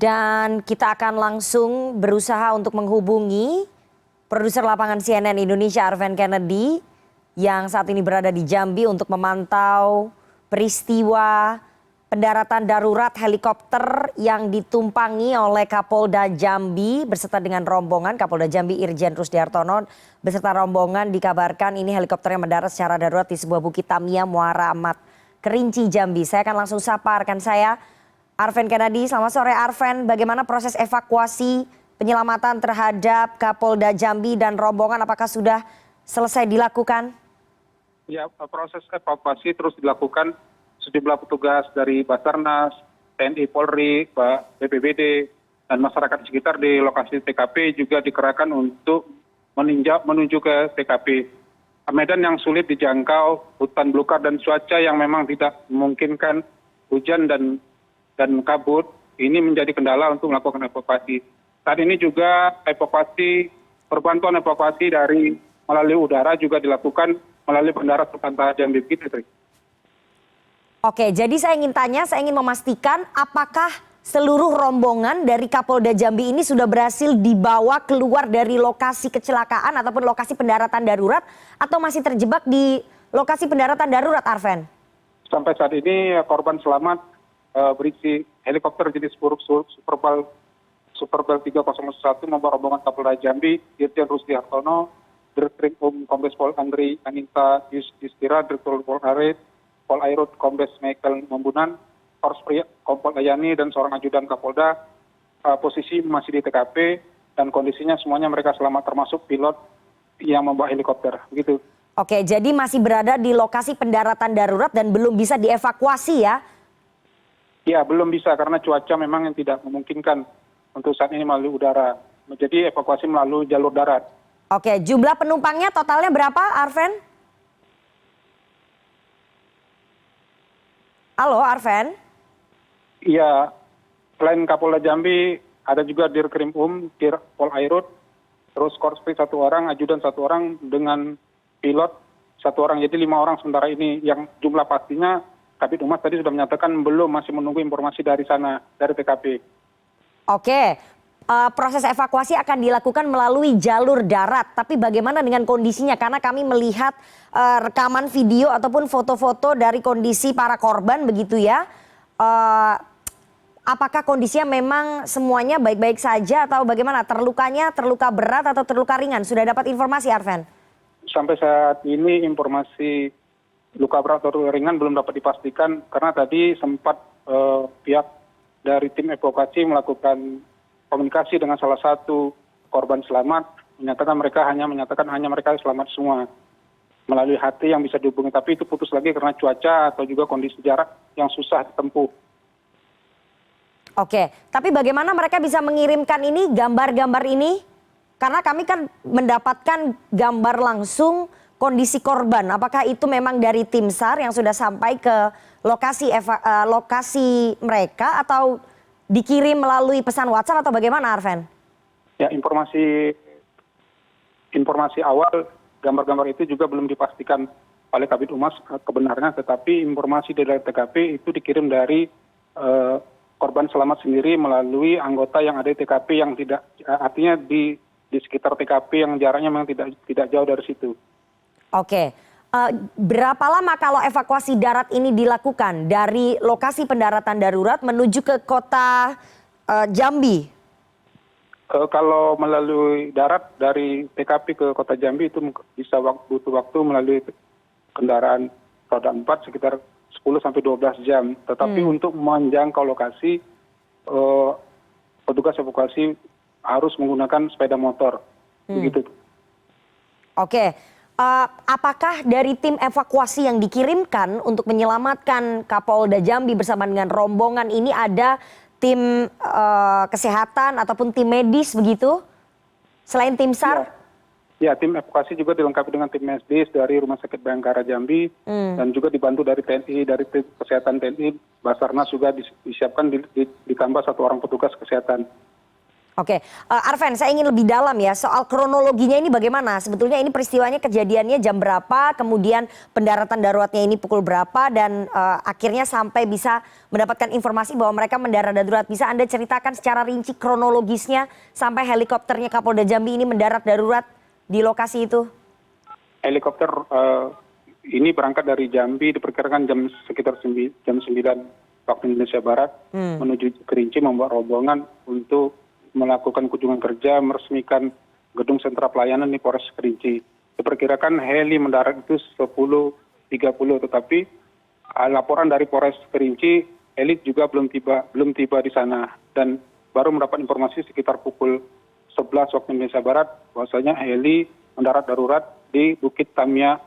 Dan kita akan langsung berusaha untuk menghubungi produser lapangan CNN Indonesia Arven Kennedy yang saat ini berada di Jambi untuk memantau peristiwa pendaratan darurat helikopter yang ditumpangi oleh Kapolda Jambi beserta dengan rombongan. Kapolda Jambi Irjen Rusdi Hartono beserta rombongan dikabarkan ini helikopter yang mendarat secara darurat di sebuah bukit Tamiya Muara Amat Kerinci Jambi. Saya akan langsung sapa rekan saya Arven Kennedy. Selamat sore Arven, bagaimana proses evakuasi penyelamatan terhadap Kapolda Jambi dan rombongan, apakah sudah selesai dilakukan? Ya, proses evakuasi terus dilakukan. Sejumlah petugas dari Basarnas, TNI Polri, BPBD, dan masyarakat sekitar di lokasi TKP juga dikerahkan untuk menuju ke TKP. Medan yang sulit dijangkau, hutan belukar dan cuaca yang memang tidak memungkinkan hujan dan kabut, ini menjadi kendala untuk melakukan evakuasi. Saat ini juga perbantuan evakuasi dari melalui udara juga dilakukan melalui Bandara Sultan Toha Jambi. Oke, jadi saya ingin memastikan apakah seluruh rombongan dari Kapolda Jambi ini sudah berhasil dibawa keluar dari lokasi kecelakaan ataupun lokasi pendaratan darurat atau masih terjebak di lokasi pendaratan darurat, Arven? Sampai saat ini korban selamat berisi helikopter jenis Super Bell 301 membawa rombongan Kapolda Jambi, Irjen Rusdi Hartono, Dirkrim Kombes Pol Andri Anita Yustira, Direktur Pol Arit, Pol Airut Kombes Michael Membunan, Korps Kompol Ayani dan seorang ajudan Kapolda. Posisi masih di TKP dan kondisinya semuanya mereka selamat termasuk pilot yang membawa helikopter. Begitu. Oke, jadi masih berada di lokasi pendaratan darurat dan belum bisa dievakuasi ya? Ya, belum bisa karena cuaca memang yang tidak memungkinkan untuk saat ini melalui udara. Jadi evakuasi melalui jalur darat. Oke, jumlah penumpangnya totalnya berapa, Arven? Halo, Arven? Iya, selain Kapolda Jambi, ada juga Dirkrim Dir Pol Airut, terus Korspri 1 orang, ajudan 1 orang, dengan pilot 1 orang. Jadi 5 orang sementara ini. Yang jumlah pastinya, Kabid Humas tadi sudah menyatakan belum, masih menunggu informasi dari sana, dari TKP. Oke, proses evakuasi akan dilakukan melalui jalur darat. Tapi bagaimana dengan kondisinya? Karena kami melihat rekaman video ataupun foto-foto dari kondisi para korban begitu ya. Apakah kondisinya memang semuanya baik-baik saja atau bagaimana? Terluka berat atau terluka ringan? Sudah dapat informasi, Arven? Sampai saat ini informasi luka berat atau ringan belum dapat dipastikan karena tadi sempat pihak dari tim evakuasi melakukan komunikasi dengan salah satu korban selamat, menyatakan hanya mereka selamat semua melalui HT yang bisa dihubungi, tapi itu putus lagi karena cuaca atau juga kondisi jarak yang susah ditempuh. Oke, tapi bagaimana mereka bisa mengirimkan ini gambar-gambar ini? Karena kami kan mendapatkan gambar langsung kondisi korban. Apakah itu memang dari tim SAR yang sudah sampai ke lokasi mereka atau dikirim melalui pesan WhatsApp atau bagaimana, Arven? Ya, informasi awal gambar-gambar itu juga belum dipastikan oleh Kabid Humas kebenarnya, tetapi informasi dari TKP itu dikirim dari korban selamat sendiri melalui anggota yang ada di TKP yang tidak, artinya di sekitar TKP yang jaraknya memang tidak jauh dari situ. Oke, berapa lama kalau evakuasi darat ini dilakukan dari lokasi pendaratan darurat menuju ke kota Jambi? Kalau melalui darat dari TKP ke kota Jambi itu bisa butuh waktu melalui kendaraan roda 4 sekitar 10-12 jam. Tetapi untuk menjangkau lokasi, petugas evakuasi harus menggunakan sepeda motor. Begitu. Oke. Apakah dari tim evakuasi yang dikirimkan untuk menyelamatkan Kapolda Jambi bersama dengan rombongan ini ada tim kesehatan ataupun tim medis begitu? Selain tim SAR? Ya, tim evakuasi juga dilengkapi dengan tim medis dari Rumah Sakit Bayangkara Jambi dan juga dibantu dari TNI, dari tim kesehatan TNI, Basarnas juga disiapkan ditambah 1 orang petugas kesehatan. Oke, Arven, saya ingin lebih dalam ya soal kronologinya ini bagaimana? Sebetulnya ini peristiwanya kejadiannya jam berapa, kemudian pendaratan daruratnya ini pukul berapa, dan akhirnya sampai bisa mendapatkan informasi bahwa mereka mendarat darurat. Bisa Anda ceritakan secara rinci kronologisnya sampai helikopternya Kapolda Jambi ini mendarat darurat di lokasi itu? Helikopter ini berangkat dari Jambi, diperkirakan sekitar jam 9 waktu Indonesia Barat, menuju Kerinci, membuat rombongan untuk melakukan kunjungan kerja, meresmikan gedung sentra pelayanan di Polres Kerinci. Diperkirakan heli mendarat itu 10.30, tetapi laporan dari Polres Kerinci, heli juga belum tiba di sana, dan baru mendapat informasi sekitar pukul 11 waktu Indonesia Barat bahwasanya heli mendarat darurat di Bukit Tamia,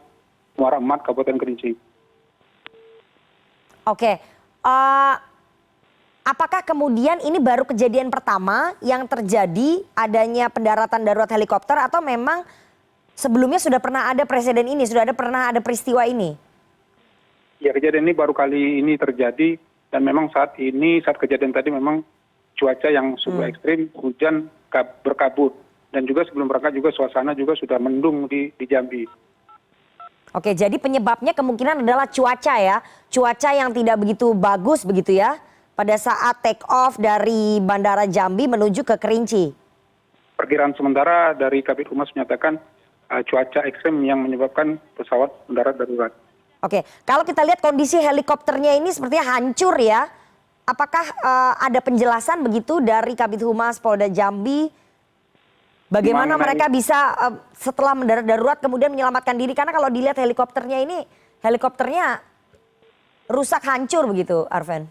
Muara Emat, Kabupaten Kerinci. Oke, apakah kemudian ini baru kejadian pertama yang terjadi adanya pendaratan darurat helikopter, atau memang sebelumnya sudah pernah ada presiden ini, pernah ada peristiwa ini? Ya, kejadian ini baru kali ini terjadi, dan memang saat kejadian tadi memang cuaca yang sungguh ekstrim, hujan berkabut, dan juga sebelum berangkat juga suasana juga sudah mendung di Jambi. Oke, jadi penyebabnya kemungkinan adalah cuaca ya, cuaca yang tidak begitu bagus begitu ya, pada saat take off dari Bandara Jambi menuju ke Kerinci. Perkiraan sementara dari Kabid Humas menyatakan cuaca ekstrim yang menyebabkan pesawat mendarat darurat. Oke, kalau kita lihat kondisi helikopternya ini sepertinya hancur ya. Apakah ada penjelasan begitu dari Kabid Humas Polda Jambi? Bagaimana mereka bisa setelah mendarat darurat kemudian menyelamatkan diri? Karena kalau dilihat helikopternya rusak hancur begitu, Arven.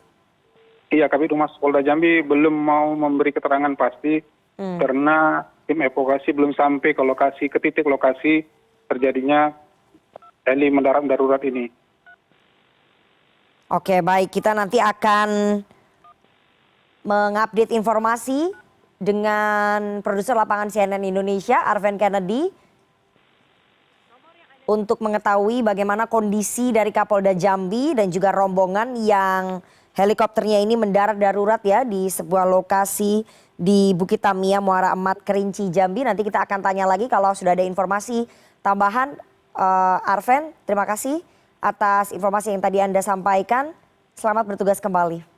Iya, Kabid Humas Polda Jambi belum mau memberi keterangan pasti karena tim evakuasi belum sampai ke titik lokasi terjadinya heli mendarat darurat ini. Oke, baik, kita nanti akan mengupdate informasi dengan produser lapangan CNN Indonesia, Arven Kennedy, untuk mengetahui bagaimana kondisi dari Kapolda Jambi dan juga rombongan yang helikopternya ini mendarat darurat ya di sebuah lokasi di Bukit Tamia, Muara Emat, Kerinci, Jambi. Nanti kita akan tanya lagi kalau sudah ada informasi tambahan. Arven, terima kasih atas informasi yang tadi Anda sampaikan. Selamat bertugas kembali.